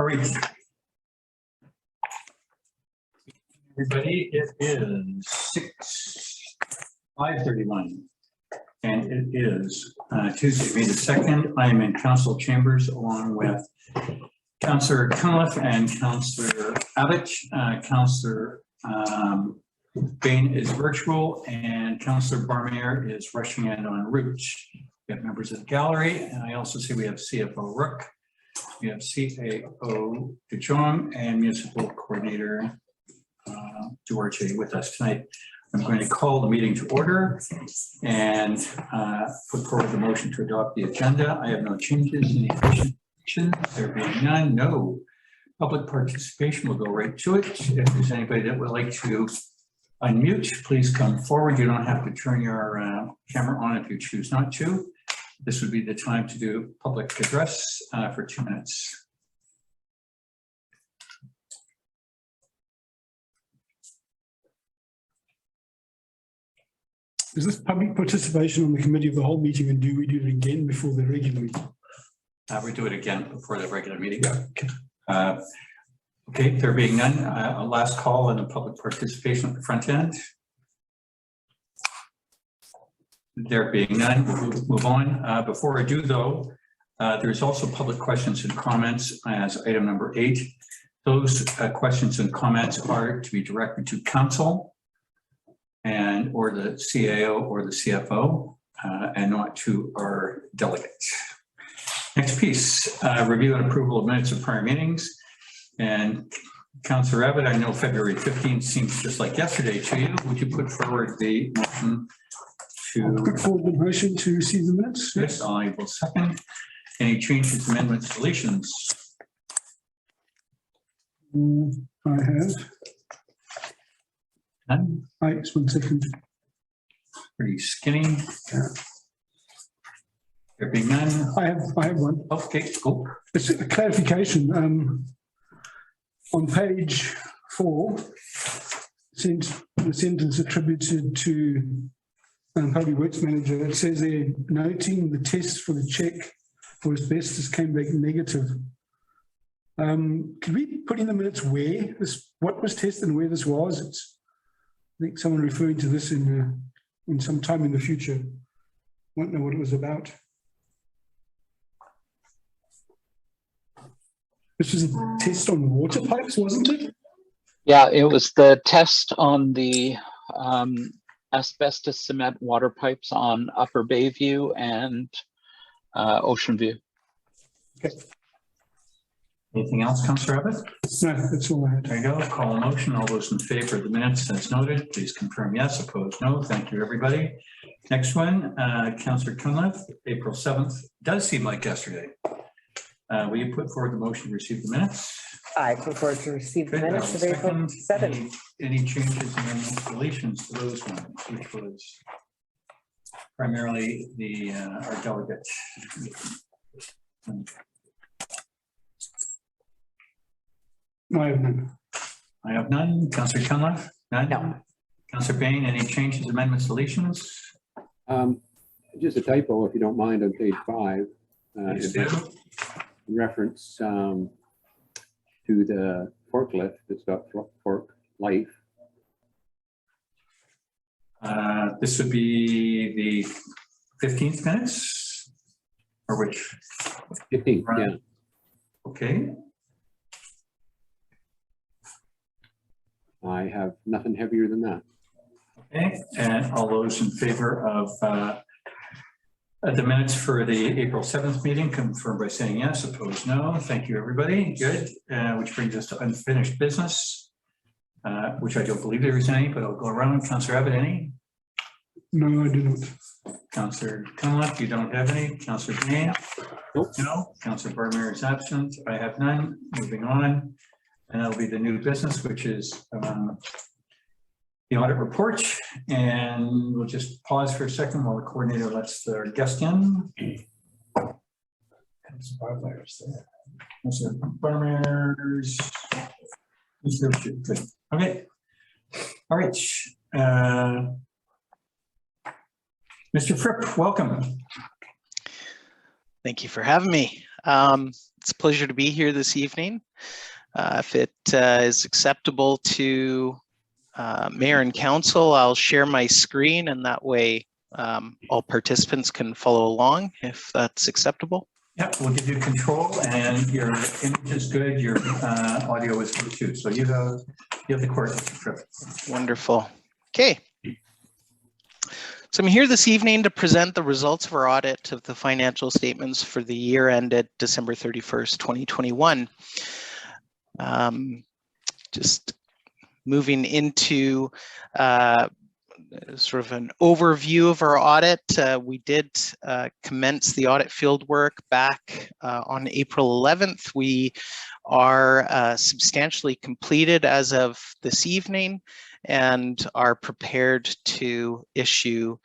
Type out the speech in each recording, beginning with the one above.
All right, everybody, it is 5:31, and it is Tuesday, May the 2nd. I am in council chambers along with Councillor Cunliffe and Councillor Abbott. Councillor Bain is virtual, and Councillor Barmere is rushing in en route. We have members of the gallery, and I also see we have CFO Rook. We have CAO DeJong and Municipal Coordinator Duarte with us tonight. I'm going to call the meeting to order and put forward the motion to adopt the agenda. I have no changes. Any additions? There being none, no. Public participation, will go right to it. If there's anybody that would like to unmute, please come forward. You don't have to turn your camera on if you choose not to. This would be the time to do public address for 2 minutes. Is this public participation on the committee of the whole meeting, and do we do it again before the regular meeting? We do it again before the regular meeting. Yeah. Okay, there being none, a last call on the public participation at the front end. There being none, we'll move on. Before I do though, there's also public questions and comments as item number 8. Those questions and comments are to be directed to council and or the CAO or the CFO and not to our delegates. Next piece, review and approval of minutes of prior meetings. And Councillor Abbott, I know February 15th seems just like yesterday to you. Would you put forward the motion to put forward the motion to receive the minutes? Yes, I will second. Any changes, amendments, deletions? I have. None? Just 1 second. Pretty skinny. Yeah. There being none. I have one. Okay, cool. It's a clarification. On page 4, since the sentence attributed to Public Works Manager, it says there, noting the test for the check for asbestos came back negative. Could we put in the minutes where what was tested and where this was? I think someone referring to this in some time in the future. Won't know what it was about. This was a test on water pipes, wasn't it? Yeah, it was the test on the asbestos cement water pipes on Upper Bayview and Ocean View. Okay. Anything else, Councillor Abbott? No, that's all I had. There you go. Call a motion. All those in favor of the minutes as noted, please confirm yes. Opposed, no. Thank you, everybody. Next one, Councillor Cunliffe, April 7th. Does seem like yesterday. Will you put forward the motion to receive the minutes? I prefer to receive the minutes of April 7th. Any changes and deletions to those ones, which was primarily the our delegate. I have none. I have none. Councillor Cunliffe? None? No. Councillor Bain, any changes, amendments, deletions? Just a typo, if you don't mind, on page 5. Reference to the forklift that's got fork life. This would be the 15th minutes, or which? 15th, yeah. Okay. I have nothing heavier than that. Okay, and all those in favor of the minutes for the April 7th meeting, confirm by saying yes. Opposed, no. Thank you, everybody. Good. Which brings us to unfinished business, which I don't believe there is any, but I'll go around. Councillor Abbott, any? No, I do not. Councillor Cunliffe, you don't have any. Councillor Bain? Nope. No. Councillor Barmere is absent. I have none. Moving on. And that'll be the new business, which is the audit report. And we'll just pause for a second while the coordinator lets their guest in. Councillor Barmere's. Good. Okay. All right. Mr. Fripp, welcome. Thank you for having me. It's a pleasure to be here this evening. If it is acceptable to Mayor and Council, I'll share my screen, and that way all participants can follow along if that's acceptable. Yep, we'll give you control, and your image is good, your audio is good too. So you have the course. Wonderful. Okay. So I'm here this evening to present the results of our audit of the financial statements for the year ended December 31st, 2021. Just moving into sort of an overview of our audit. We did commence the audit field work back on April 11th. We are substantially completed as of this evening and are prepared to issue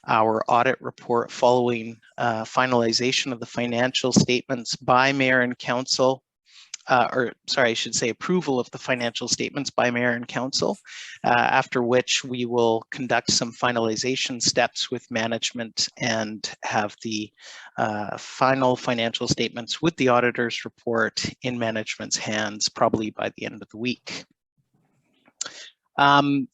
our audit report following finalization of the financial statements by Mayor and Council. I should say approval of the financial statements by Mayor and Council, after which we will conduct some finalization steps with management and have the final financial statements with the auditor's report in management's hands probably by the end of the week.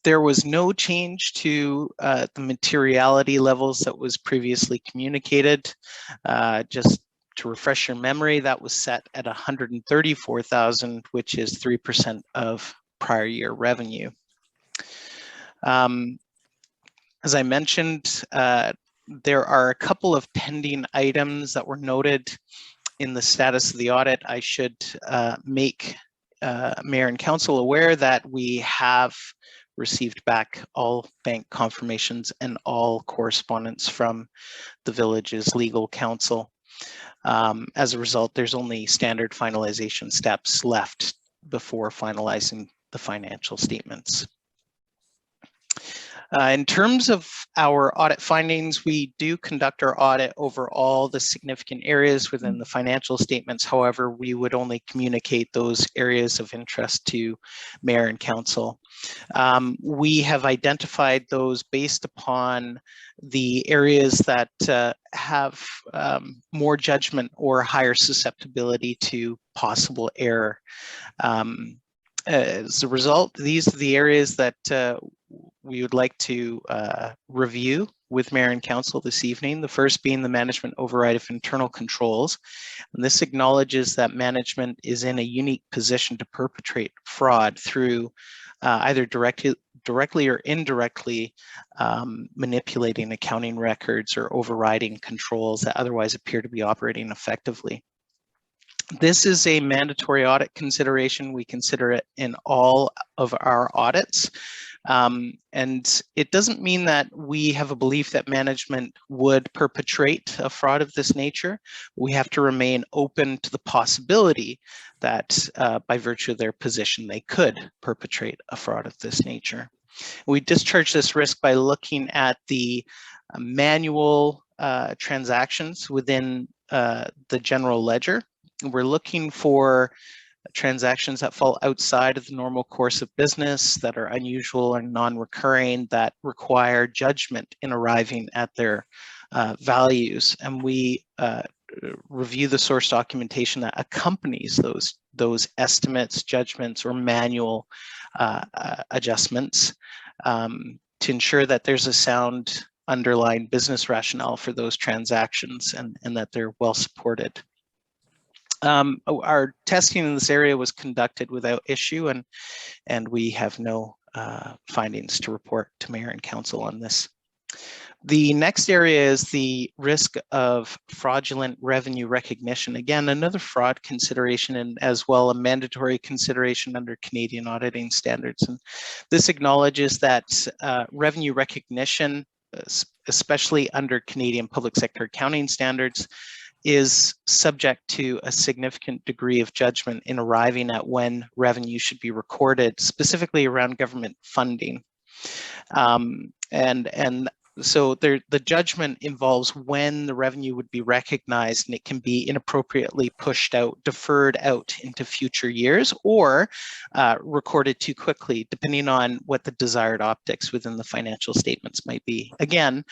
There was no change to the materiality levels that was previously communicated. Just to refresh your memory, that was set at 134,000, which is 3% of prior year revenue. As I mentioned, there are a couple of pending items that were noted in the status of the audit. I should make Mayor and Council aware that we have received back all bank confirmations and all correspondence from the village's legal counsel. As a result, there's only standard finalization steps left before finalizing the financial statements. In terms of our audit findings, we do conduct our audit over all the significant areas within the financial statements. However, we would only communicate those areas of interest to Mayor and Council. We have identified those based upon the areas that have more judgment or higher susceptibility to possible error. As a result, these are the areas that we would like to review with Mayor and Council this evening. The first being the management override of internal controls. And this acknowledges that management is in a unique position to perpetrate fraud through either directly or indirectly manipulating accounting records or overriding controls that otherwise appear to be operating effectively. This is a mandatory audit consideration. We consider it in all of our audits. And it doesn't mean that we have a belief that management would perpetrate a fraud of this nature. We have to remain open to the possibility that by virtue of their position, they could perpetrate a fraud of this nature. We discharge this risk by looking at the manual transactions within the general ledger. We're looking for transactions that fall outside of the normal course of business, that are unusual or non-recurring, that require judgment in arriving at their values. And we review the source documentation that accompanies those estimates, judgments, or manual adjustments to ensure that there's a sound underlying business rationale for those transactions and that they're well supported. Our testing in this area was conducted without issue, and we have no findings to report to Mayor and Council on this. The next area is the risk of fraudulent revenue recognition. Again, another fraud consideration and as well a mandatory consideration under Canadian auditing standards. And this acknowledges that revenue recognition, especially under Canadian public sector accounting standards, is subject to a significant degree of judgment in arriving at when revenue should be recorded, specifically around government funding. And so the judgment involves when the revenue would be recognized, and it can be inappropriately pushed out, deferred out into future years, or recorded too quickly, depending on what the desired optics within the financial statements might be. Again,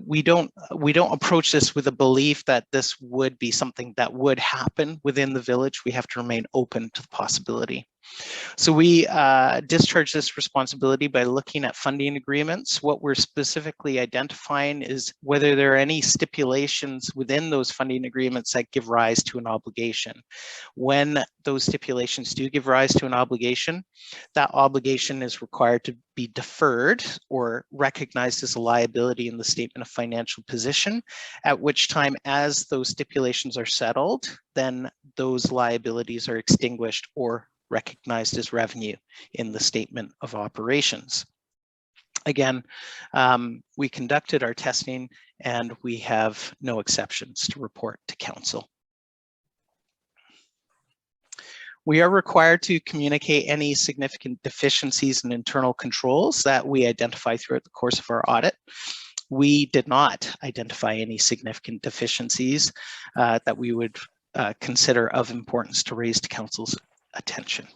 we don't approach this with a belief that this would be something that would happen within the village. We have to remain open to the possibility. So we discharge this responsibility by looking at funding agreements. What we're specifically identifying is whether there are any stipulations within those funding agreements that give rise to an obligation. When those stipulations do give rise to an obligation, that obligation is required to be deferred or recognized as a liability in the statement of financial position, at which time, as those stipulations are settled, then those liabilities are extinguished or recognized as revenue in the statement of operations. Again, we conducted our testing and we have no exceptions to report to council. We are required to communicate any significant deficiencies in internal controls that we identify throughout the course of our audit. We did not identify any significant deficiencies that we would consider of importance to raise to council's attention.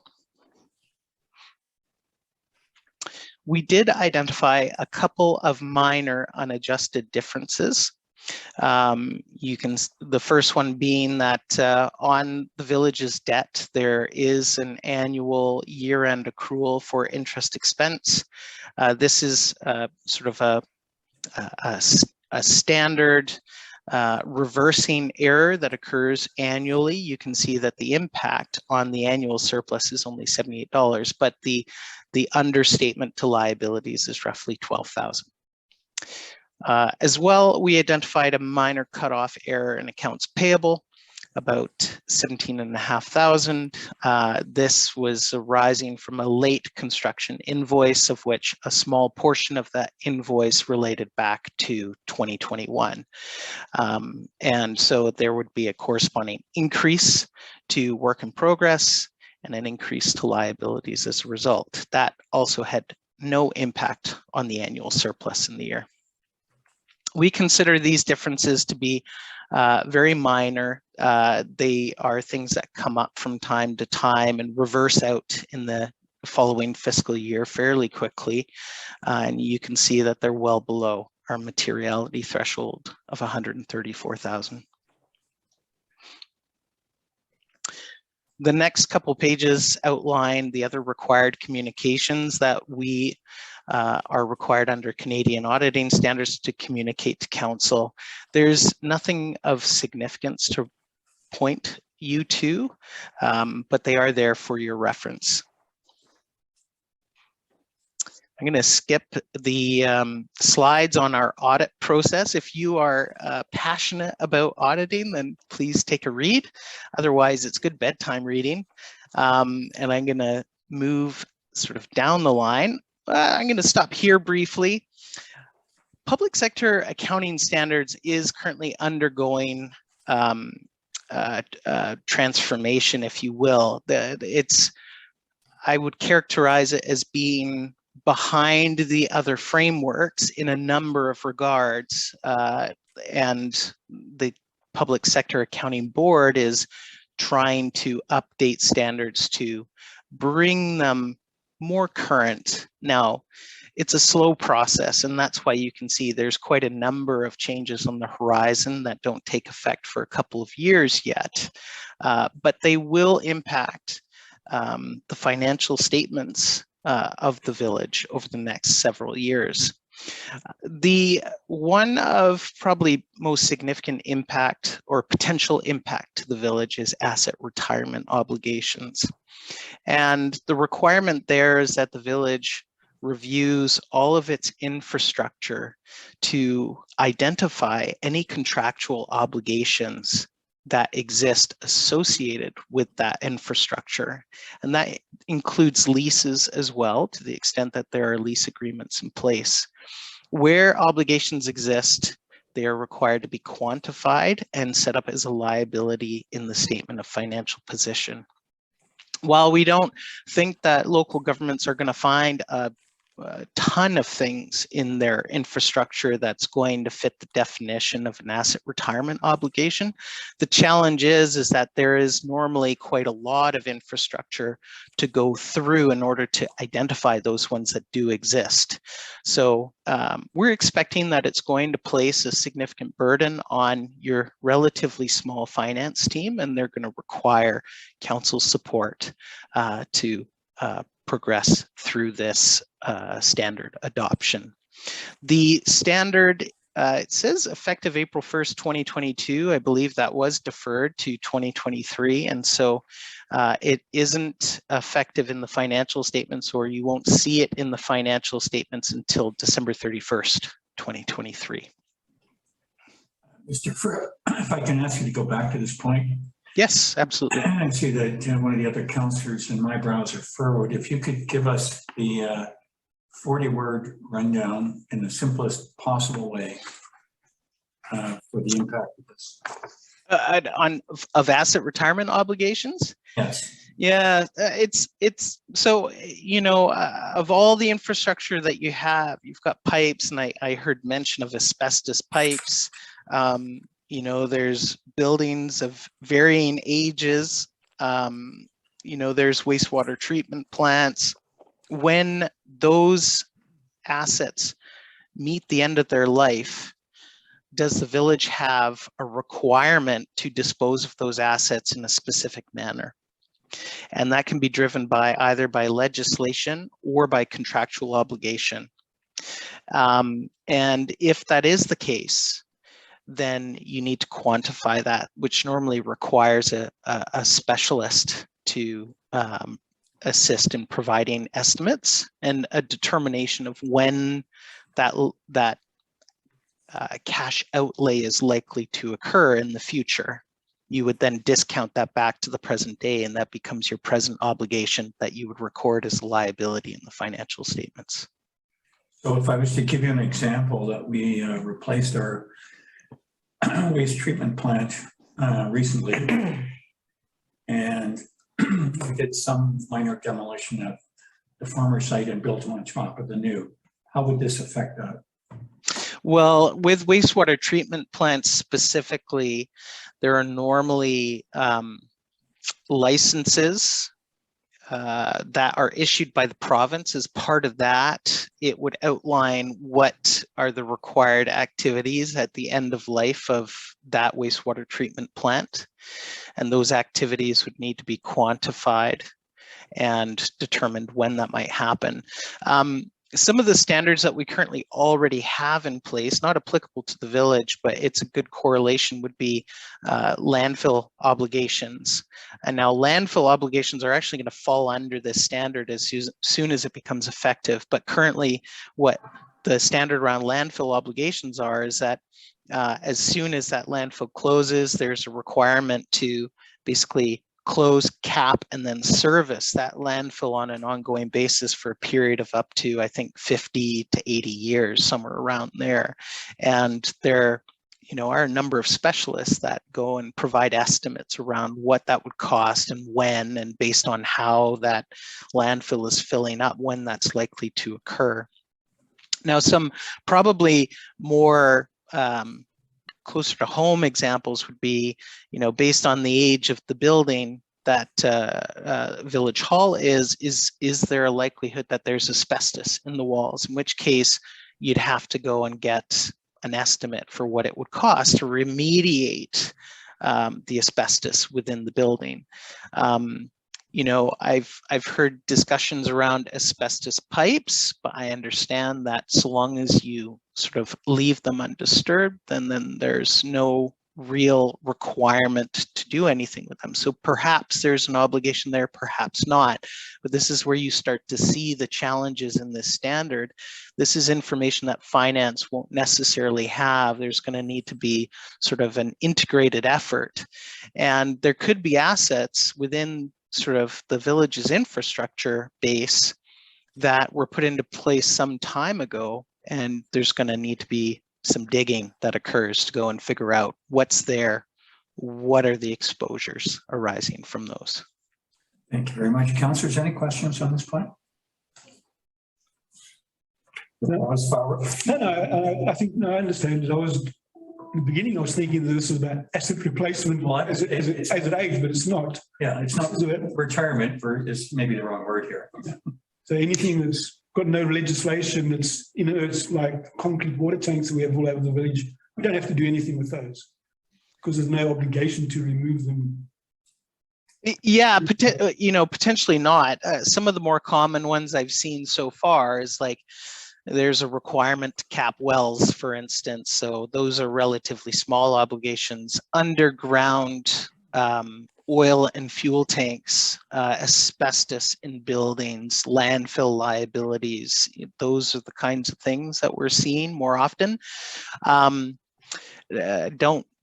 We did identify a couple of minor unadjusted differences. The first one being that on the village's debt, there is an annual year-end accrual for interest expense. This is sort of a standard reversing error that occurs annually. You can see that the impact on the annual surplus is only $78, but the understatement to liabilities is roughly $12,000. As well, we identified a minor cutoff error in accounts payable, about $17,500. This was arising from a late construction invoice, of which a small portion of that invoice related back to 2021. And so there would be a corresponding increase to work in progress and an increase to liabilities as a result. That also had no impact on the annual surplus in the year. We consider these differences to be very minor. They are things that come up from time to time and reverse out in the following fiscal year fairly quickly. And you can see that they're well below our materiality threshold of $134,000. The next couple pages outline the other required communications that we are required under Canadian auditing standards to communicate to council. There's nothing of significance to point you to, but they are there for your reference. I'm going to skip the slides on our audit process. If you are passionate about auditing, then please take a read. Otherwise, it's good bedtime reading. And I'm going to move sort of down the line. I'm going to stop here briefly. Public sector accounting standards is currently undergoing transformation, if you will. I would characterize it as being behind the other frameworks in a number of regards, and the Public Sector Accounting Board is trying to update standards to bring them more current. Now, it's a slow process, and that's why you can see there's quite a number of changes on the horizon that don't take effect for a couple of years yet, but they will impact the financial statements of the village over the next several years. The one of probably most significant impact or potential impact to the village is asset retirement obligations. And the requirement there is that the village reviews all of its infrastructure to identify any contractual obligations that exist associated with that infrastructure. And that includes leases as well, to the extent that there are lease agreements in place. Where obligations exist, they are required to be quantified and set up as a liability in the statement of financial position. While we don't think that local governments are going to find a a ton of things in their infrastructure that's going to fit the definition of an asset retirement obligation. The challenge is that there is normally quite a lot of infrastructure to go through in order to identify those ones that do exist. So we're expecting that it's going to place a significant burden on your relatively small finance team, and they're going to require council support to progress through this standard adoption. The standard, it says effective April 1st, 2022. I believe that was deferred to 2023. And so it isn't effective in the financial statements, or you won't see it in the financial statements until December 31st, 2023. Mr. Furrow, if I can ask you to go back to this point. Yes, absolutely. I see that one of the other counselors in my browser furrowed. If you could give us the 40-word rundown in the simplest possible way for the impact of this. Of asset retirement obligations? Yes. Yeah, it's so, you know, of all the infrastructure that you have, you've got pipes, and I heard mention of asbestos pipes. You know, there's buildings of varying ages. You know, there's wastewater treatment plants. When those assets meet the end of their life, does the village have a requirement to dispose of those assets in a specific manner? And that can be driven by either by legislation or by contractual obligation. And if that is the case, then you need to quantify that, which normally requires a specialist to assist in providing estimates and a determination of when that cash outlay is likely to occur in the future. You would then discount that back to the present day, and that becomes your present obligation that you would record as a liability in the financial statements. So if I was to give you an example that we replaced our waste treatment plant recently, and we did some minor demolition of the former site and built on top of the new, how would this affect that? Well, with wastewater treatment plants specifically, there are normally licenses that are issued by the province. As part of that, it would outline what are the required activities at the end of life of that wastewater treatment plant. And those activities would need to be quantified and determined when that might happen. Some of the standards that we currently already have in place, not applicable to the village, but it's a good correlation, would be landfill obligations. And now landfill obligations are actually going to fall under this standard as soon as it becomes effective. But currently, what the standard around landfill obligations are is that as soon as that landfill closes, there's a requirement to basically close, cap, and then service that landfill on an ongoing basis for a period of up to, I think, 50 to 80 years, somewhere around there. And there, you know, are a number of specialists that go and provide estimates around what that would cost and when, and based on how that landfill is filling up, when that's likely to occur. Now, some probably more closer to home examples would be, you know, based on the age of the building that Village Hall is there a likelihood that there's asbestos in the walls, in which case you'd have to go and get an estimate for what it would cost to remediate the asbestos within the building. You know, I've heard discussions around asbestos pipes, but I understand that so long as you sort of leave them undisturbed, then there's no real requirement to do anything with them. So perhaps there's an obligation there, perhaps not. But this is where you start to see the challenges in this standard. This is information that finance won't necessarily have. There's going to need to be sort of an integrated effort. And there could be assets within sort of the village's infrastructure base that were put into place some time ago, and there's going to need to be some digging that occurs to go and figure out what's there, what are the exposures arising from those. Thank you very much. Councillors, any questions on this point? No, I think, no, I understand it. In the beginning, I was thinking that this was about asset replacement as it aged, but it's not. Yeah, it's not retirement is maybe the wrong word here. So anything that's got no legislation, that's inert, like concrete water tanks that we have all over the village, we don't have to do anything with those because there's no obligation to remove them. Yeah, potentially not. Some of the more common ones I've seen so far is like there's a requirement to cap wells, for instance. So those are relatively small obligations. Underground oil and fuel tanks, asbestos in buildings, landfill liabilities. Those are the kinds of things that we're seeing more often. Don't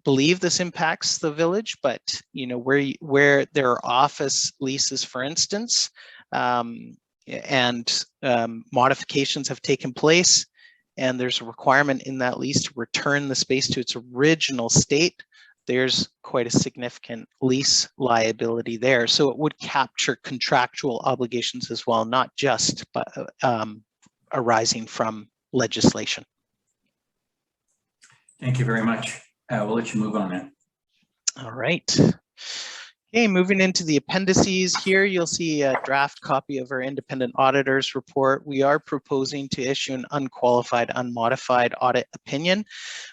believe this impacts the village, but where there are office leases, for instance, and modifications have taken place, and there's a requirement in that lease to return the space to its original state, there's quite a significant lease liability there. So it would capture contractual obligations as well, not just arising from legislation. Thank you very much. We'll let you move on then. All right. Okay, moving into the appendices here, you'll see a draft copy of our independent auditor's report. We are proposing to issue an unqualified, unmodified audit opinion,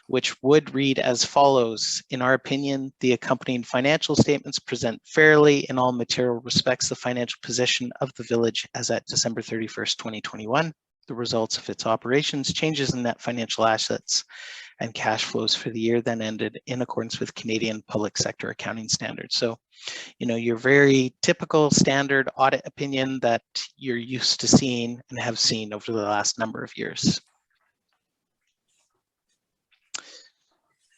which would read as follows. In our opinion, the accompanying financial statements present fairly in all material respects the financial position of the village as at December 31st, 2021, the results of its operations, changes in net financial assets, and cash flows for the year then ended in accordance with Canadian public sector accounting standards. So, your very typical standard audit opinion that you're used to seeing and have seen over the last number of years.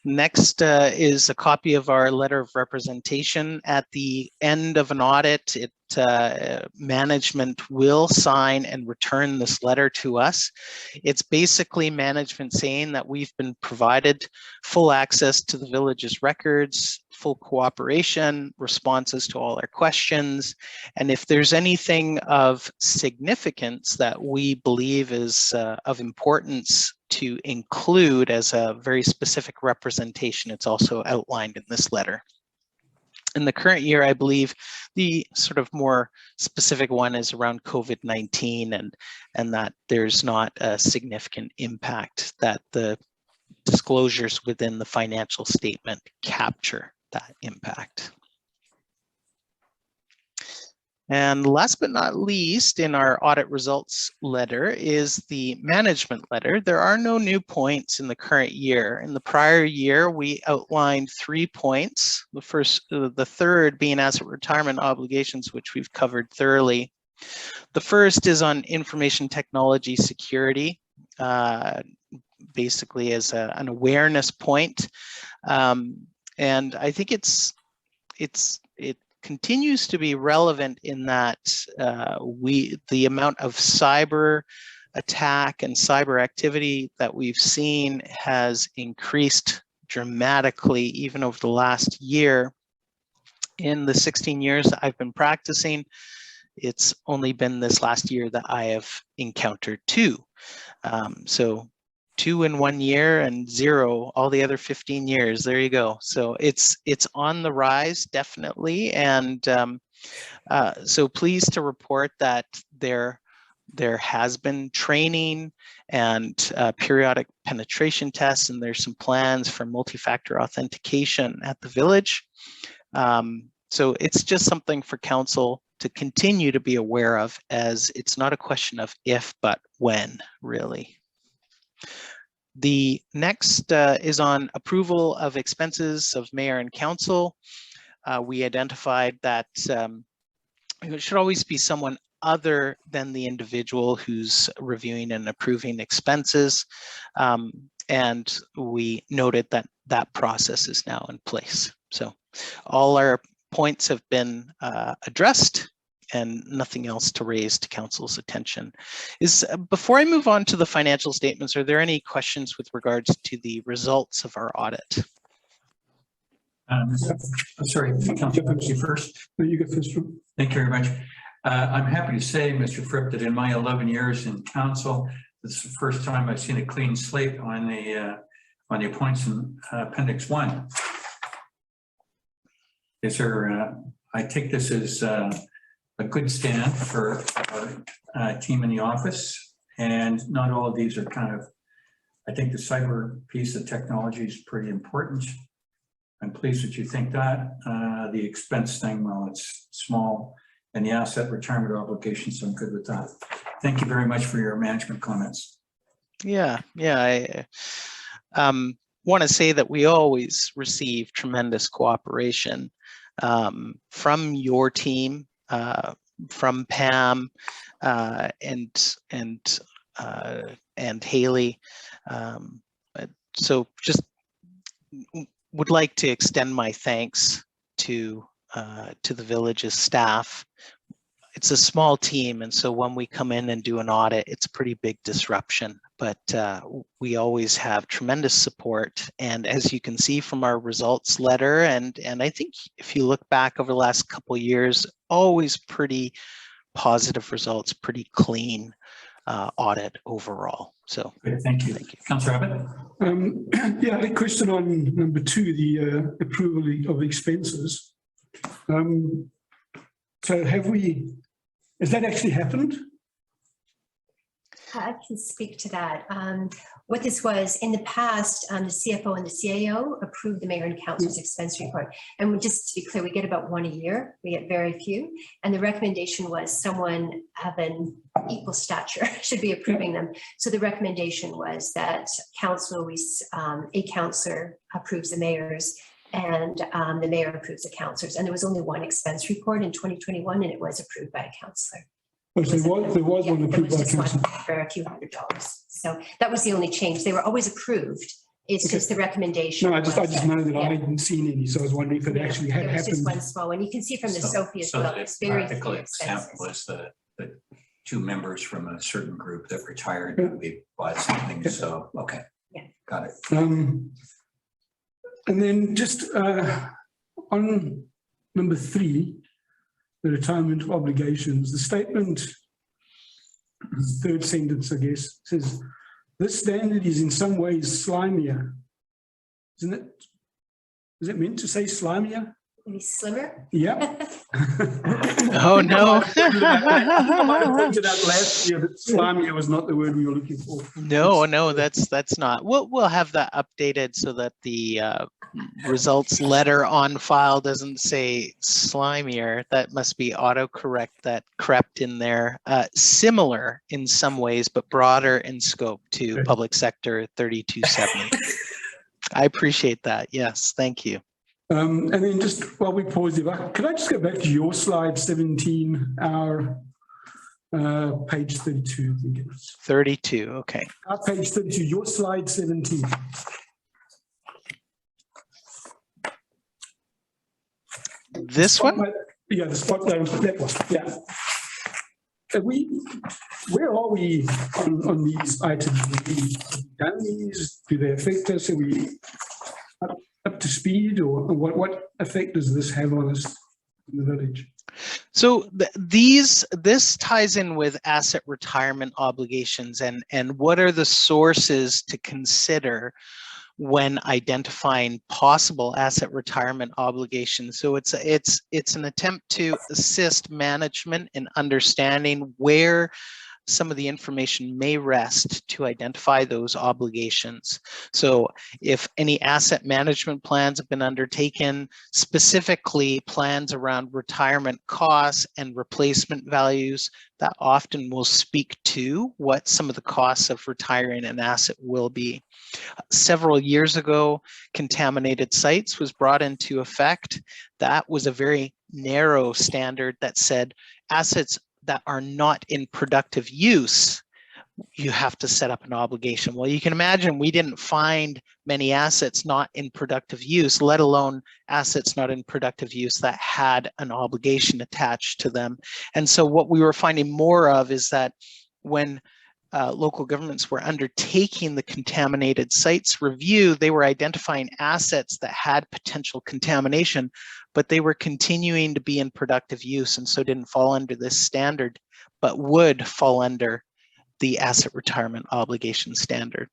Next is a copy of our letter of representation. At the end of an audit, management will sign and return this letter to us. It's basically management saying that we've been provided full access to the village's records, full cooperation, responses to all our questions, and if there's anything of significance that we believe is of importance to include as a very specific representation, it's also outlined in this letter. In the current year, I believe the sort of more specific one is around COVID-19 and that there's not a significant impact, that the disclosures within the financial statement capture that impact. And last but not least, in our audit results letter is the management letter. There are no new points in the current year. In the prior year, we outlined 3 points. The third being asset retirement obligations, which we've covered thoroughly. The first is on information technology security, basically as an awareness point. And I think it continues to be relevant in that the amount of cyber attack and cyber activity that we've seen has increased dramatically even over the last year. In the 16 years that I've been practicing, it's only been this last year that I have encountered 2. So 2 in 1 year and 0 all the other 15 years. There you go. So it's on the rise, definitely. And so pleased to report that there has been training and periodic penetration tests, and there's some plans for multi-factor authentication at the village. So it's just something for council to continue to be aware of, as it's not a question of if, but when, really. The next is on approval of expenses of mayor and council. We identified that it should always be someone other than the individual who's reviewing and approving expenses. And we noted that that process is now in place. So all our points have been addressed, and nothing else to raise to council's attention. Before I move on to the financial statements, are there any questions with regards to the results of our audit? I'm sorry, Councilor you first. You go first. Thank you very much. I'm happy to say, Mr. Fripp, that in my 11 years in council, this is the first time I've seen a clean slate on the appointments in Appendix 1. Is there, I take this as a good stand for our team in the office, and not all of these are kind of, I think the cyber piece of technology is pretty important. I'm pleased that you think that. The expense thing, well, it's small, and the asset retirement obligations, I'm good with that. Thank you very much for your management comments. Yeah, I want to say that we always receive tremendous cooperation from your team, from Pam and Haley. So just would like to extend my thanks to the village's staff. It's a small team, and so when we come in and do an audit, it's a pretty big disruption, but we always have tremendous support. And as you can see from our results letter, and I think if you look back over the last couple of years, always pretty positive results, pretty clean audit overall. So Great, thank you. Councillor Abbott? Yeah, I had a question on number 2, the approval of expenses. So has that actually happened? I can speak to that. What this was, in the past, the CFO and the CAO approved the mayor and council's expense report. And just to be clear, we get about 1 a year. We get very few. And the recommendation was someone of an equal stature should be approving them. So the recommendation was that a councillor approves the mayor's, and the mayor approves the councillors. And there was only one expense report in 2021, and it was approved by a councillor. Oh, so there was one approved by just council. one for a few $100s. So that was the only change. They were always approved. It's just the recommendation. No, I just know that I hadn't seen any, so I was wondering if it actually had There was just happened. one small one. You can see from the Sophie as well. The It's very practical few example expenses. was the 2 members from a certain group that retired and we bought something. So, okay. Yeah. Got it. And then just on number 3, the retirement obligations, the statement, 3rd sentence, I guess, says, this standard is in some ways slimier. Isn't it? Is it meant to say slimier? Maybe slimmer. Yeah. Oh no. I think I might have pointed out last year that slimier was not the word we were looking for. No, that's not. We'll have that updated so that the results letter on file doesn't say slimier. That must be autocorrect that crept in there. Similar in some ways, but broader in scope to Okay. public sector 3270. I appreciate that. Yes, thank you. And then just while we pause there, can I just go back to your slide 17, our page 32, I think it is. 32, okay. Our page 32, your slide 17. This one? Yeah, the spotlight, that one, yeah. Where are we on these items? Have we done these? Do they affect us? Are we up to speed, or what effect does this have on us in the village? So this ties in with asset retirement obligations and what are the sources to consider when identifying possible asset retirement obligations. So it's an attempt to assist management in understanding where some of the information may rest to identify those obligations. So if any asset management plans have been undertaken, specifically plans around retirement costs and replacement values, that often will speak to what some of the costs of retiring an asset will be. Several years ago, contaminated sites was brought into effect. That was a very narrow standard that said assets that are not in productive use, you have to set up an obligation. Well, you can imagine we didn't find many assets not in productive use, let alone assets not in productive use that had an obligation attached to them. And so what we were finding more of is that when local governments were undertaking the contaminated sites review, they were identifying assets that had potential contamination, but they were continuing to be in productive use and so didn't fall under this standard, but would fall under the asset retirement obligation standard.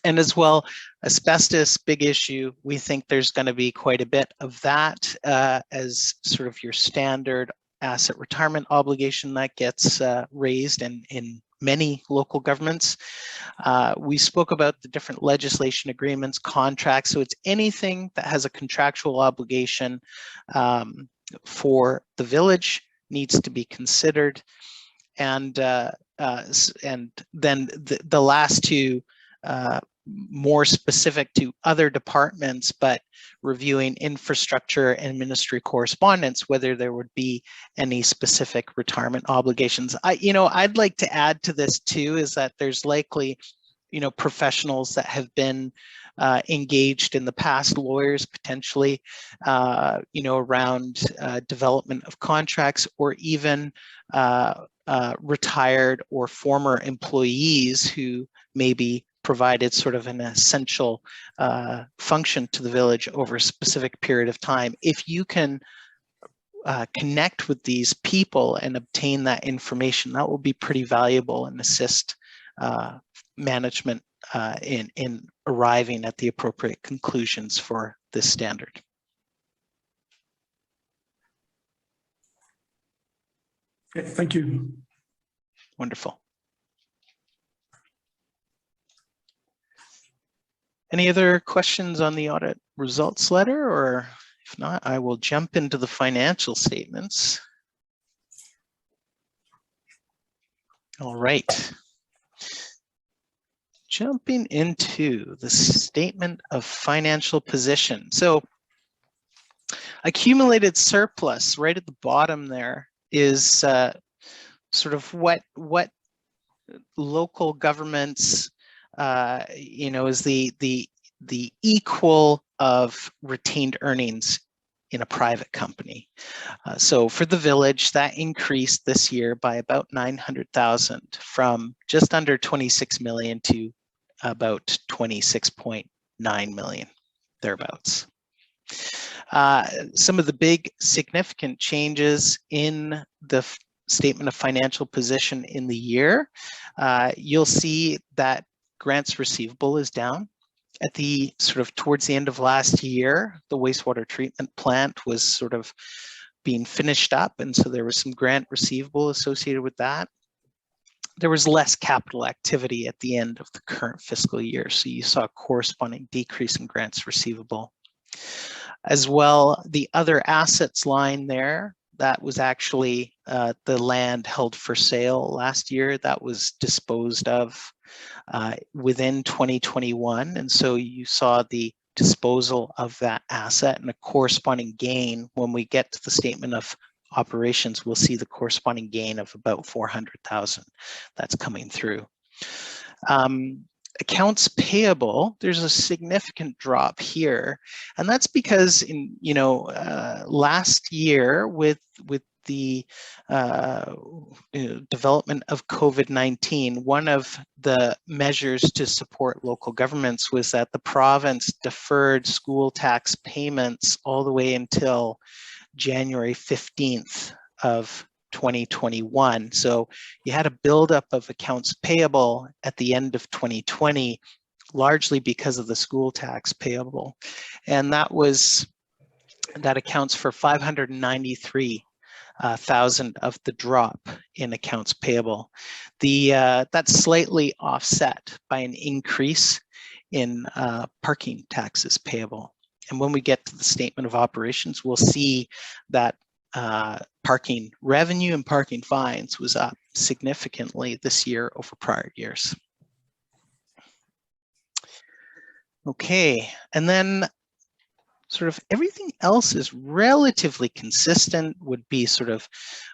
And as well, asbestos, big issue. We think there's going to be quite a bit of that as sort of your standard asset retirement obligation that gets raised in many local governments. We spoke about the different legislation, agreements, contracts. So it's anything that has a contractual obligation for the village needs to be considered. And then the last two, more specific to other departments, but reviewing infrastructure and ministry correspondence, whether there would be any specific retirement obligations. I'd like to add to this too, is that there's likely, professionals that have been engaged in the past, lawyers potentially, around development of contracts, or even retired or former employees who maybe provided sort of an essential function to the village over a specific period of time. If you can connect with these people and obtain that information, that will be pretty valuable and assist management in arriving at the appropriate conclusions for this standard. Okay, thank you. Wonderful. Any other questions on the audit results letter, or if not, I will jump into the financial statements. All right. Jumping into the statement of financial position. So accumulated surplus right at the bottom there is sort of what local governments is the equal of retained earnings in a private company. So for the village, that increased this year by about 900,000, from just under 26 million to about 26.9 million, thereabouts. Some of the big significant changes in the statement of financial position in the year, you'll see that grants receivable is down. At the sort of towards the end of last year, the wastewater treatment plant was sort of being finished up, and so there was some grant receivable associated with that. There was less capital activity at the end of the current fiscal year, so you saw a corresponding decrease in grants receivable. As well, the other assets line there, that was actually the land held for sale last year that was disposed of within 2021. And so you saw the disposal of that asset and a corresponding gain. When we get to the statement of operations, we'll see the corresponding gain of about 400,000 that's coming through. Accounts payable, there's a significant drop here, and that's because in last year with the development of COVID-19, one of the measures to support local governments was that the province deferred school tax payments all the way until January 15th of 2021. So you had a buildup of accounts payable at the end of 2020, largely because of the school tax payable. And that accounts for 593,000 of the drop in accounts payable. That's slightly offset by an increase in parking taxes payable. And when we get to the statement of operations, we'll see that parking revenue and parking fines was up significantly this year over prior years. Okay, and then sort of everything else is relatively consistent, would be sort of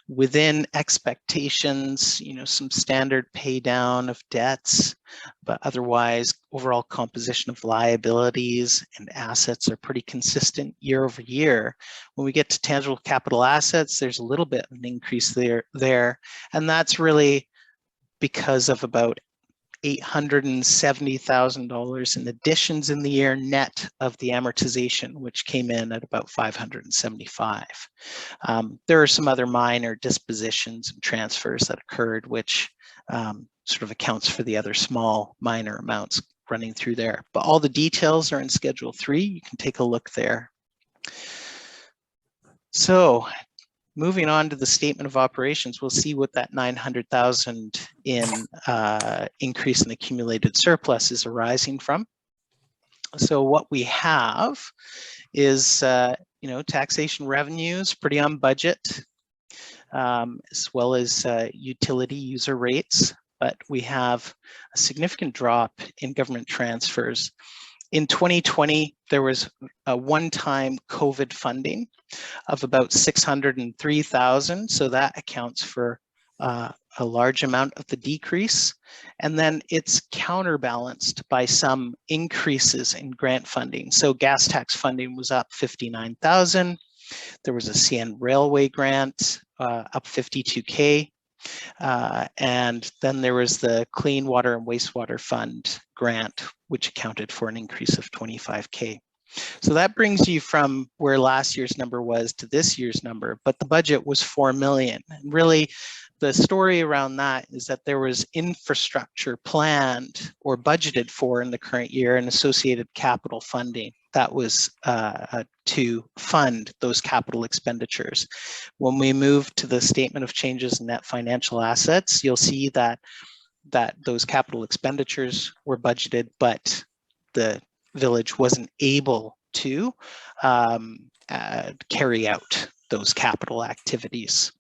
within expectations, some standard pay down of debts, but otherwise overall composition of liabilities and assets are pretty consistent year over year. When we get to tangible capital assets, there's a little bit of an increase there, and that's really because of about $870,000 in additions in the year, net of the amortization, which came in at about 575. There are some other minor dispositions and transfers that occurred, which sort of accounts for the other small minor amounts running through there. But all the details are in Schedule 3. You can take a look there. So moving on to the statement of operations, we'll see what that 900,000 in increase in accumulated surplus is arising from. So what we have is, taxation revenues pretty on budget, as well as utility user rates, but we have a significant drop in government transfers. In 2020, there was a one-time COVID funding of about 603,000. So that accounts for a large amount of the decrease. And then it's counterbalanced by some increases in grant funding. So gas tax funding was up 59,000. There was a CN Railway grant up 52K. And then there was the Clean Water and Wastewater Fund grant, which accounted for an increase of 25K. So that brings you from where last year's number was to this year's number, but the budget was 4 million. And really, the story around that is that there was infrastructure planned or budgeted for in the current year and associated capital funding that was to fund those capital expenditures. When we move to the statement of changes in net financial assets, you'll see that those capital expenditures were budgeted, but the village wasn't able to carry out those capital activities.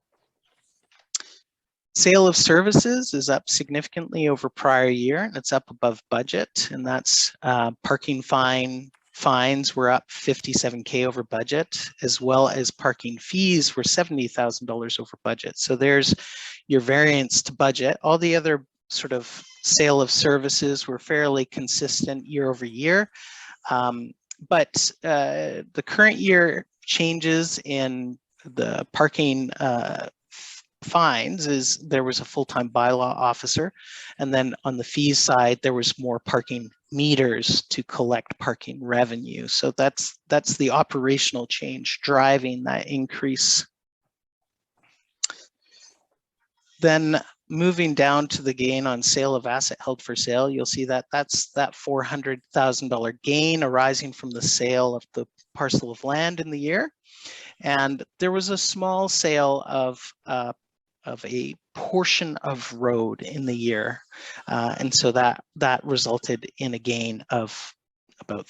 Sale of services is up significantly over prior year, and it's up above budget, and that's parking fines were up 57K over budget, as well as parking fees were $70,000 over budget. So there's your variance to budget. All the other sort of sale of services were fairly consistent year over year. But the current year changes in the parking fines is there was a full-time bylaw officer, and then on the fees side there was more parking meters to collect parking revenue. So that's the operational change driving that increase. Then moving down to the gain on sale of asset held for sale, you'll see that that's that $400,000 gain arising from the sale of the parcel of land in the year. And there was a small sale of a portion of road in the year. And so that resulted in a gain of about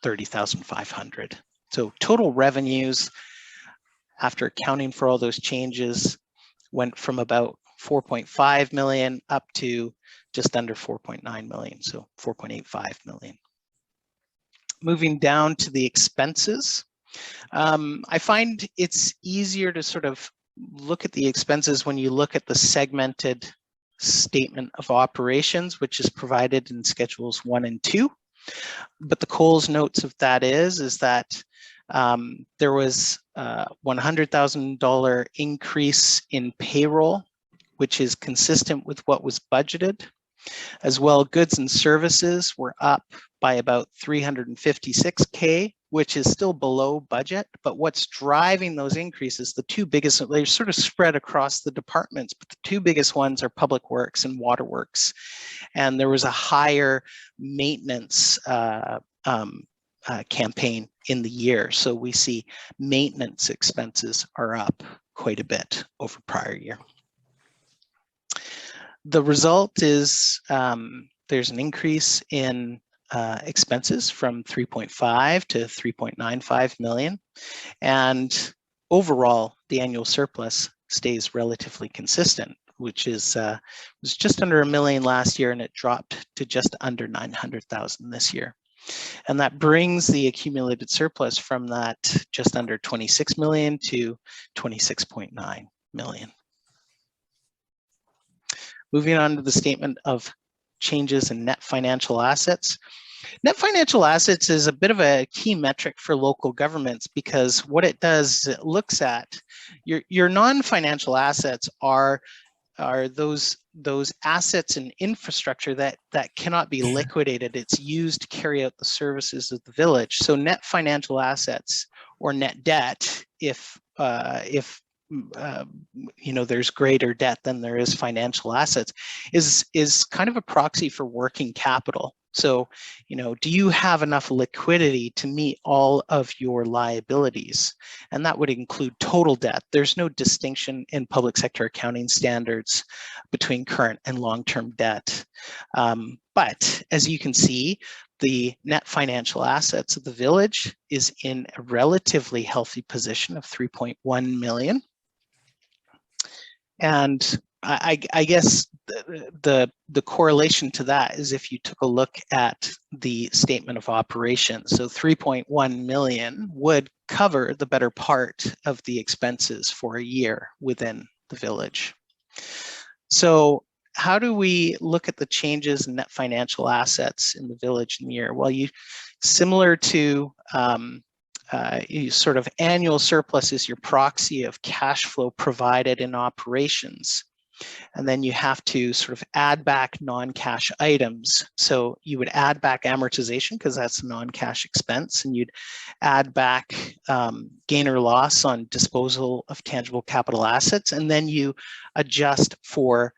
$30,500. So total revenues, after accounting for all those changes, went from about 4.5 million up to just under 4.9 million, so 4.85 million. Moving down to the expenses, I find it's easier to sort of look at the expenses when you look at the segmented statement of operations, which is provided in Schedules 1 and 2. But the Coles notes of that is that there was a $100,000 increase in payroll, which is consistent with what was budgeted. As well, goods and services were up by about 356K, which is still below budget. But what's driving those increases, the two biggest, they're sort of spread across the departments, but the two biggest ones are Public Works and Waterworks. And there was a higher maintenance campaign in the year. So we see maintenance expenses are up quite a bit over prior year. The result is there's an increase in expenses from 3.5 to 3.95 million. And overall, the annual surplus stays relatively consistent, which is was just under $1 million last year, and it dropped to just under 900,000 this year. And that brings the accumulated surplus from that just under 26 million to 26.9 million. Moving on to the statement of changes in net financial assets. Net financial assets is a bit of a key metric for local governments because what it does is it looks at your non-financial assets are those assets and infrastructure that cannot be liquidated. It's used to carry out the services of the village. So net financial assets or net debt, if there's greater debt than there is financial assets, is kind of a proxy for working capital. So, do you have enough liquidity to meet all of your liabilities? And that would include total debt. There's no distinction in public sector accounting standards between current and long-term debt. But as you can see, the net financial assets of the village is in a relatively healthy position of 3.1 million. And I guess the correlation to that is if you took a look at the statement of operations. So 3.1 million would cover the better part of the expenses for a year within the village. So how do we look at the changes in net financial assets in the village in the year? Well, similar to sort of annual surplus is your proxy of cash flow provided in operations. And then you have to sort of add back non-cash items. So you would add back amortization because that's a non-cash expense, and you'd add back gain or loss on disposal of tangible capital assets, and then you adjust for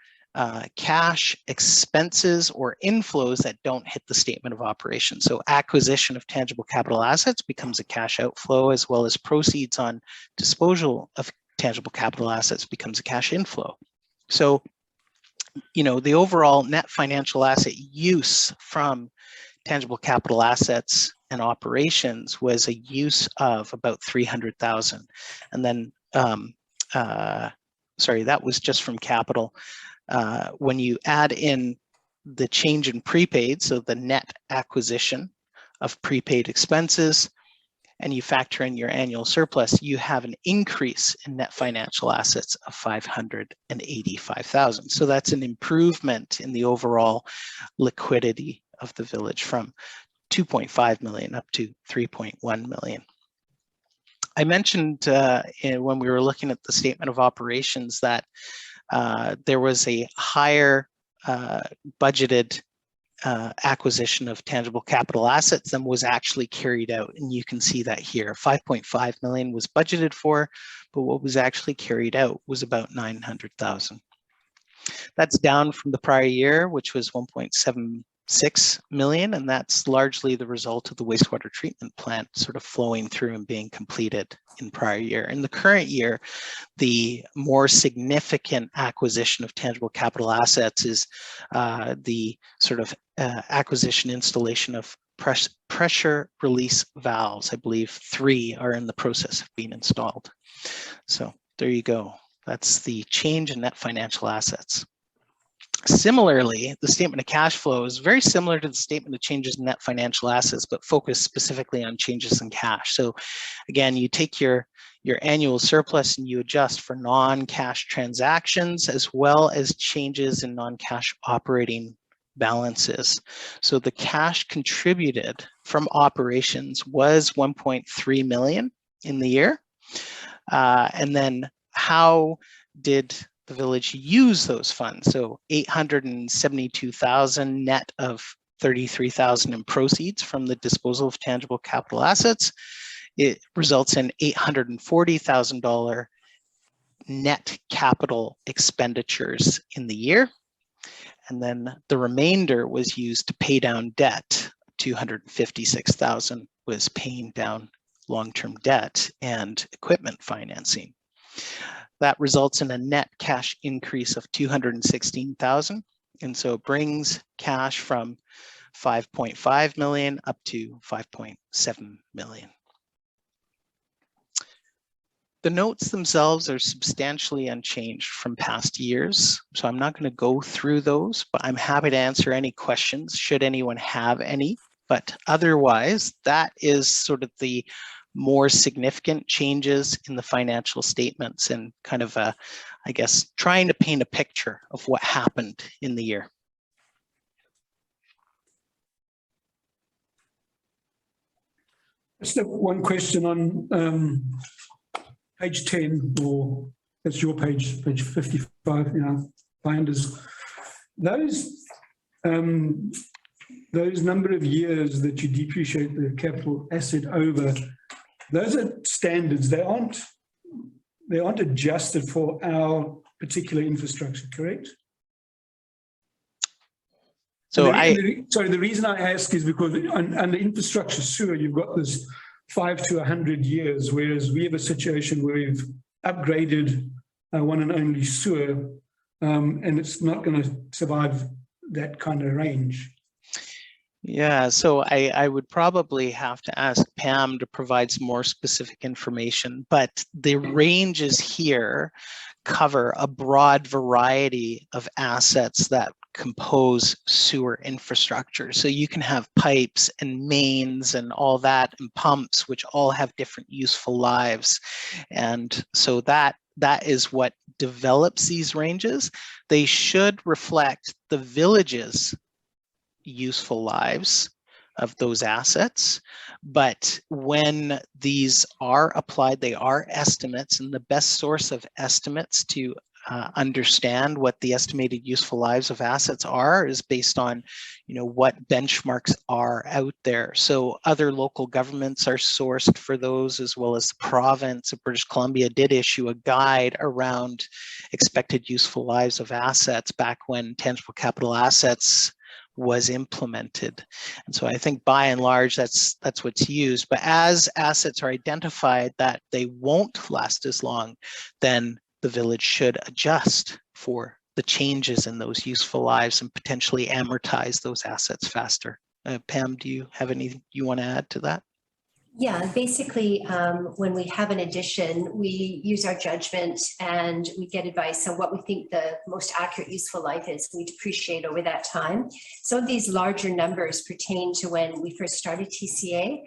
cash expenses or inflows that don't hit the statement of operations. So acquisition of tangible capital assets becomes a cash outflow, as well as proceeds on disposal of tangible capital assets becomes a cash inflow. So, the overall net financial asset use from tangible capital assets and operations was a use of about 300,000. And then, sorry, that was just from capital. When you add in the change in prepaid, so the net acquisition of prepaid expenses, and you factor in your annual surplus, you have an increase in net financial assets of 585,000. So that's an improvement in the overall liquidity of the village from 2.5 million up to 3.1 million. I mentioned when we were looking at the statement of operations that there was a higher budgeted acquisition of tangible capital assets than was actually carried out. And you can see that here, 5.5 million was budgeted for, but what was actually carried out was about 900,000. That's down from the prior year, which was 1.76 million, and that's largely the result of the wastewater treatment plant sort of flowing through and being completed in prior year. In the current year, the more significant acquisition of tangible capital assets is the sort of acquisition installation of pressure release valves. I believe 3 are in the process of being installed. So there you go. That's the change in net financial assets. Similarly, the statement of cash flow is very similar to the statement of changes in net financial assets, but focused specifically on changes in cash. So again, you take your annual surplus and you adjust for non-cash transactions as well as changes in non-cash operating balances. So the cash contributed from operations was 1.3 million in the year. And then how did the village use those funds? So 872,000 net of 33,000 in proceeds from the disposal of tangible capital assets. It results in $840,000 net capital expenditures in the year. And then the remainder was used to pay down debt. 256,000 was paying down long-term debt and equipment financing. That results in a net cash increase of 216,000. And so it brings cash from 5.5 million up to 5.7 million. The notes themselves are substantially unchanged from past years, so I'm not going to go through those, but I'm happy to answer any questions should anyone have any. But otherwise, that is sort of the more significant changes in the financial statements and kind of, I guess, trying to paint a picture of what happened in the year. Just one question on page 10, or that's your page 55, finders. Those number of years that you depreciate the capital asset over, those are standards. They aren't adjusted for our particular infrastructure, correct? So the reason I ask is because under infrastructure sewer, you've got this 5 to 100 years, whereas we have a situation where we've upgraded one and only sewer, and it's not going to survive that kind of range. Yeah, so I would probably have to ask Pam to provide some more specific information, but the ranges here cover a broad variety of assets that compose sewer infrastructure. So you can have pipes and mains and all that, and pumps, which all have different useful lives. And so that is what develops these ranges. They should reflect the village's useful lives of those assets. But when these are applied, they are estimates, and the best source of estimates to understand what the estimated useful lives of assets are is based on, what benchmarks are out there. So other local governments are sourced for those, as well as the province of British Columbia did issue a guide around expected useful lives of assets back when tangible capital assets was implemented. And so I think by and large, that's what's used. But as assets are identified that they won't last as long, then the village should adjust for the changes in those useful lives and potentially amortize those assets faster. Pam, do you have anything you want to add to that? Yeah, basically, when we have an addition, we use our judgment and we get advice on what we think the most accurate useful life is. We depreciate over that time. Some of these larger numbers pertain to when we first started TCA.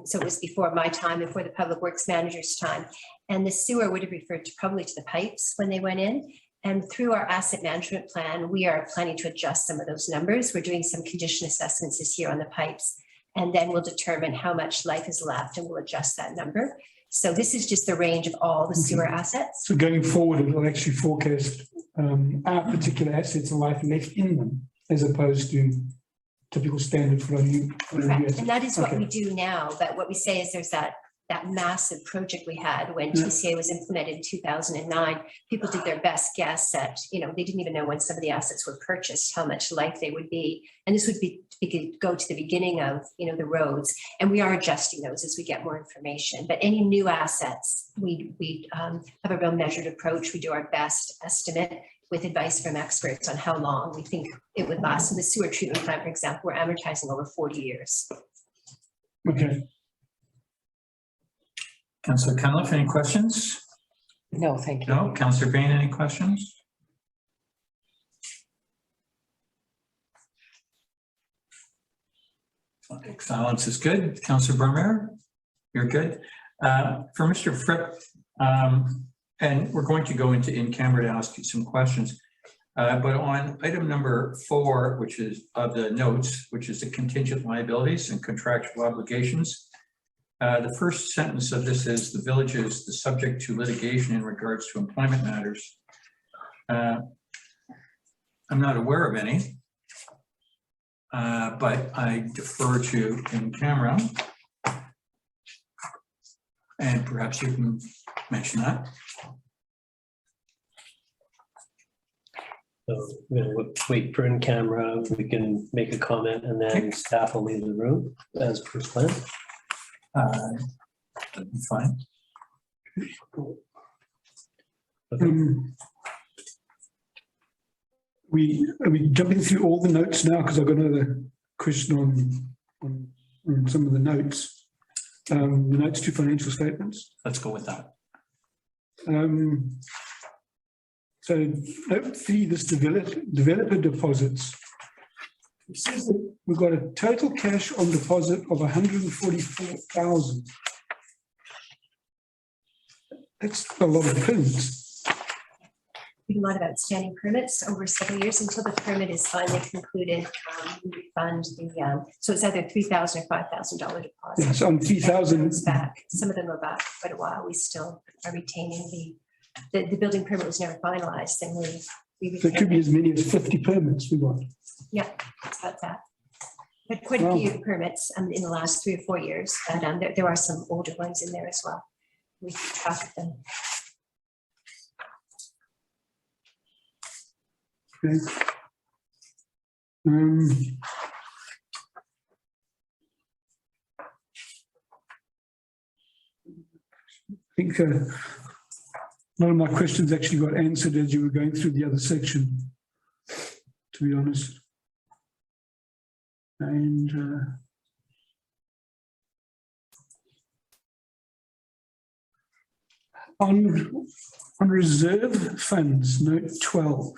So it was before my time, before the Public Works Manager's time. And the sewer would have referred to probably to the pipes when they went in. And through our asset management plan, we are planning to adjust some of those numbers. We're doing some condition assessments this year on the pipes. And then we'll determine how much life is left and we'll adjust that number. So this is just the range of all the sewer assets. So going forward, it will actually forecast our particular assets and life left in them, as opposed to typical standard for a new asset. And that is what we do now. But what we say is there's that massive project we had when TCA was implemented in 2009. People did their best guess at, they didn't even know when some of the assets were purchased, how much life they would be. And this would be, we could go to the beginning of, the roads, and we are adjusting those as we get more information. But any new assets, we have a real measured approach. We do our best estimate with advice from experts on how long we think it would last. So the sewer treatment plant, for example, we're amortizing over 40 years. Okay. Councillor Cunliffe, any questions? No, thank you. No. Councillor Bain, any questions? Silence is good. Councillor Bromere, you're good. For Mr. Fripp, and we're going to go into in-camera to ask you some questions. But on item number 4, which is of the notes, which is the contingent liabilities and contractual obligations, the first sentence of this is the village is the subject to litigation in regards to employment matters. I'm not aware of any, but I defer to in camera, and perhaps you can mention that. So we're going to wait for in camera. We can make a comment and then staff will leave the room as per plan. That'd be fine. Are we jumping through all the notes now? Because I've got another question on some of the notes. The notes to financial statements. Let's go with that. So note 3, this developer deposits. It says that we've got a total cash on deposit of 144,000. That's a lot of permits. We do a lot of outstanding permits over several years until the permit is finally concluded. We refund the, so it's either $3,000 or $5,000 deposit. Yeah, so on 3,000 back. Some of them are back quite a while. We still are retaining the building permit was never finalized, and we There could be as many as 50 permits we got. Yeah, it's about that. But quite a Wow. few permits in the last 3 or 4 years, but there are some older ones in there as well. We keep track of them. Okay. I think a lot of my questions actually got answered as you were going through the other section, to be honest. And on reserve funds, note 12.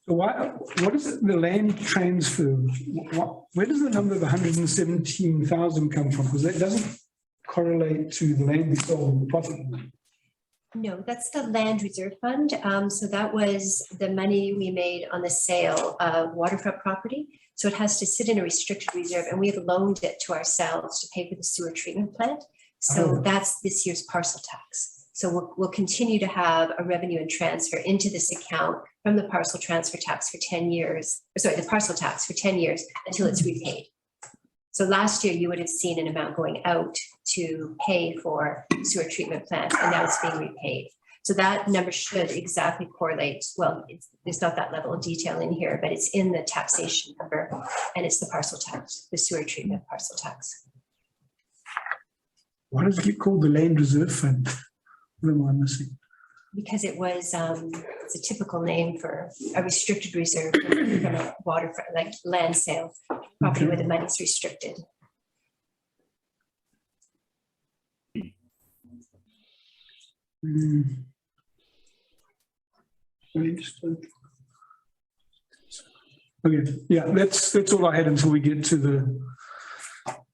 So what is the land transfer? Where does the number of 117,000 come from? Because that doesn't correlate to the land we sold in the profit. No, that's the land reserve fund. So that was the money we made on the sale of waterfront property. So it has to sit in a restricted reserve, and we have loaned it to ourselves to pay for the sewer treatment plant. So Oh. that's this year's parcel tax. So we'll continue to have a revenue and transfer into this account from the parcel transfer tax for 10 years, sorry, the parcel tax for 10 years until it's repaid. So last year you would have seen an amount going out to pay for sewer treatment plant, and now it's being repaid. So that number should exactly correlate. Well, there's not that level of detail in here, but it's in the taxation number, and it's the parcel tax, the sewer treatment parcel tax. Why does it get called the land reserve fund? What am I missing? Because it was, it's a typical name for a restricted reserve from a waterfront, like land sale, property where the money's restricted. Very interesting. Okay, yeah, that's all I had until we get to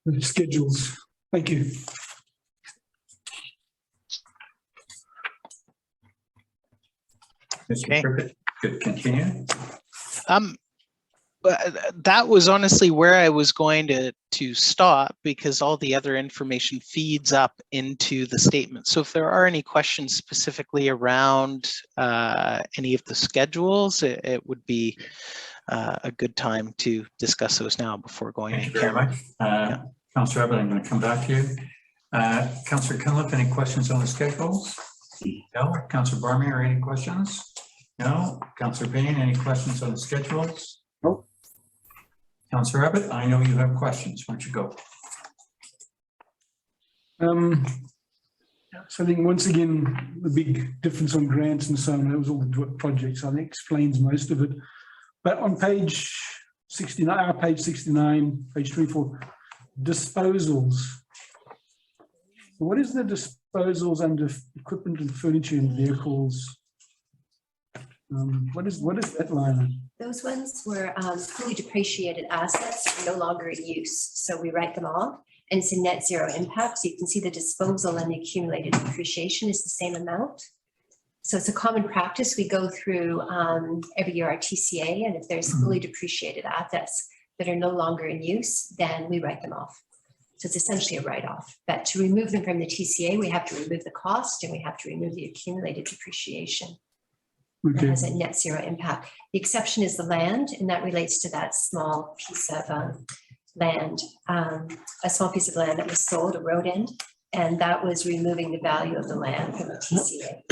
the schedules. Thank you. Mr. Okay. Cricket, could continue. But that was honestly where I was going to stop, because all the other information feeds up into the statement. So if there are any questions specifically around any of the schedules, it would be a good time to discuss those now before going Thank in you very camera. much. Councillor Abbott, I'm going to come back to you. Councillor Cunliffe, any questions on the schedules? No. Councillor Barmier, any questions? No. Councillor Payne, any questions on the schedules? No. Councillor Abbott, I know you have questions. Why don't you go? So I think once again, the big difference on grants and so on, that was all the projects. I think explains most of it. But on page 69, page 69, page 24, disposals. What is the disposals under equipment and furniture and vehicles? What is that line? Those ones were fully depreciated assets, no longer in use. So we write them off, and it's a net zero impact. So you can see the disposal and the accumulated depreciation is the same amount. So it's a common practice. We go through every year our TCA, and if there's fully depreciated assets that are no longer in use, then we write them off. So it's essentially a write-off. But to remove them from the TCA, we have to remove the cost, and we have to remove the accumulated depreciation. Okay. It has a net zero impact. The exception is the land, and that relates to that small piece of land, a small piece of land that was sold, a road end, and that was removing the value of the land from the TCA.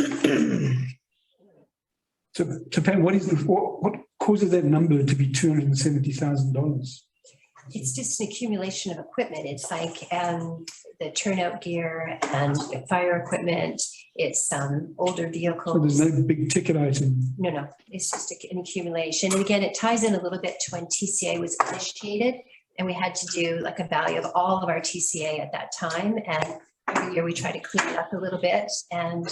So Pam, what causes that number to be $270,000? It's just an accumulation of equipment. It's like the turnout gear and fire equipment. It's older So vehicles. there's no big ticket item. No, it's just an accumulation. And again, it ties in a little bit to when TCA was initiated, and we had to do like a value of all of our TCA at that time. And every year we try to clean it up a little bit. And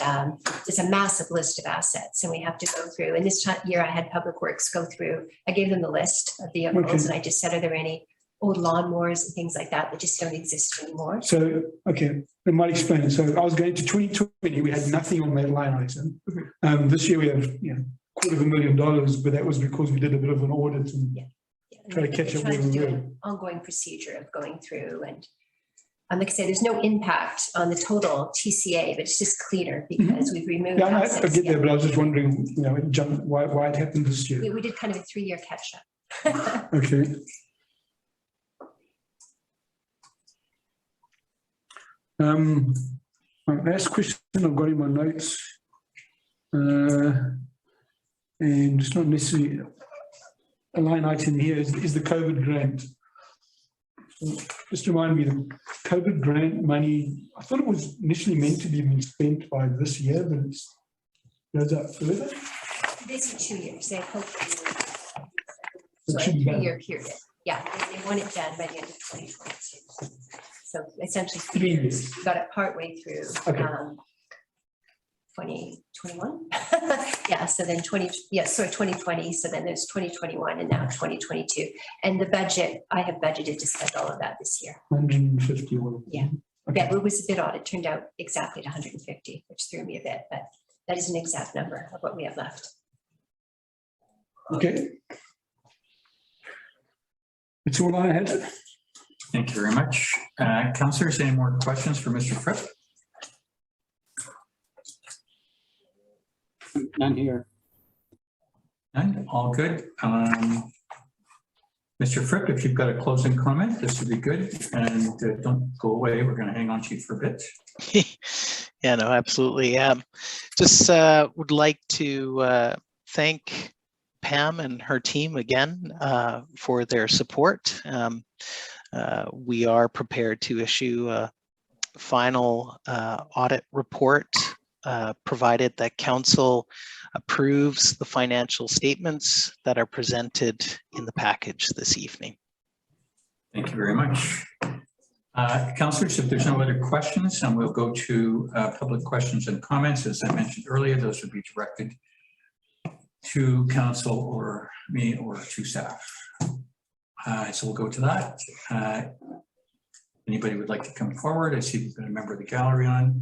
it's a massive list of assets, and we have to go through. And this year I had Public Works go through. I gave them the list of vehicles, Okay. and I just said, are there any old lawnmowers and things like that that just don't exist anymore? So, okay, that might explain it. So I was going to 2020, we had nothing on that line item. This year we have, $250,000, but that was because we did a bit of an audit and Yeah. try to catch up We're trying where we to do were. an ongoing procedure of going through and like I say, there's no impact on the total TCA, but it's just cleaner because we've removed. Yeah, I assets. get there, but I was just wondering, you know, it jumped, why it happened this year. We did kind of a 3-year catch up. Okay. My last question I've got in my notes, and it's not necessarily a line item here, is the COVID grant. So just remind me, the COVID grant money, I thought it was initially meant to be spent by this year, but it goes up further. This is 2 years. They hope It so a should be done. 3-year period. Yeah, they want it done by the end of 2022. So essentially 3 years. got it partway through. Okay. 2021. Yeah, so then 2020. So then there's 2021 and now 2022. And the budget, I have budgeted to spend all of that this year. 151. Yeah. Okay. Yeah, it was a bit odd. It turned out exactly at 150, which threw me a bit, but that is an exact number of what we have left. Okay. That's all I had. Thank you very much. Councillors, any more questions for Mr. Fripp? None here. None? All good. Mr. Fripp, if you've got a closing comment, this would be good. And don't go away. We're going to hang on to you for a bit. Yeah, no, absolutely. Just would like to thank Pam and her team again for their support. We are prepared to issue a final audit report provided that council approves the financial statements that are presented in the package this evening. Thank you very much. Councillors, if there's no other questions, and we'll go to public questions and comments. As I mentioned earlier, those would be directed to council or me or to staff. So we'll go to that. Anybody would like to come forward? I see we've got a member of the gallery on.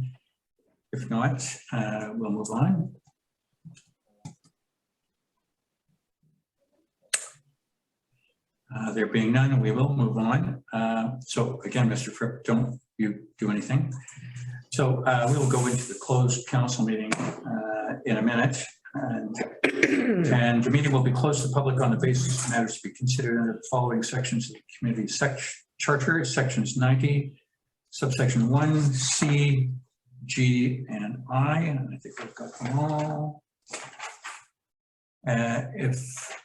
If not, we'll move on. There being none, we will move on. So again, Mr. Fripp, don't you do anything. So we will go into the closed council meeting in a minute. And the meeting will be closed to the public on the basis of matters to be considered under the following sections of the community charter, sections 90, subsection 1, C, G, and I. And I think we've got them all. If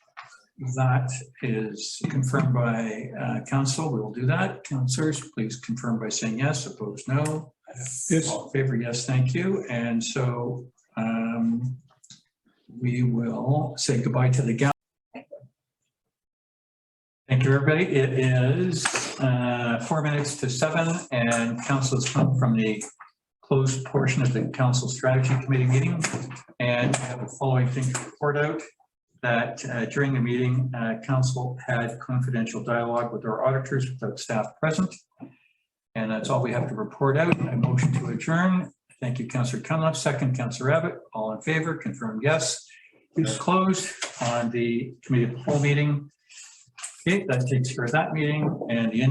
that is confirmed by council, we will do that. Councillors, please confirm by saying yes, opposed no. Yes. All in favor, yes, thank you. And so we will say goodbye to the gallery. Thank you, everybody. It is 4 minutes to 7, and council has come from the closed portion of the council strategy committee meeting. And I have the following thing to report out, that during the meeting, council had confidential dialogue with our auditors without staff present. And that's all we have to report out. I motion to adjourn. Thank you, Councillor Cunliffe. Second, Councillor Abbott. All in favor, confirm yes. It's closed on the committee of the whole meeting. Okay, that takes care of that meeting, and the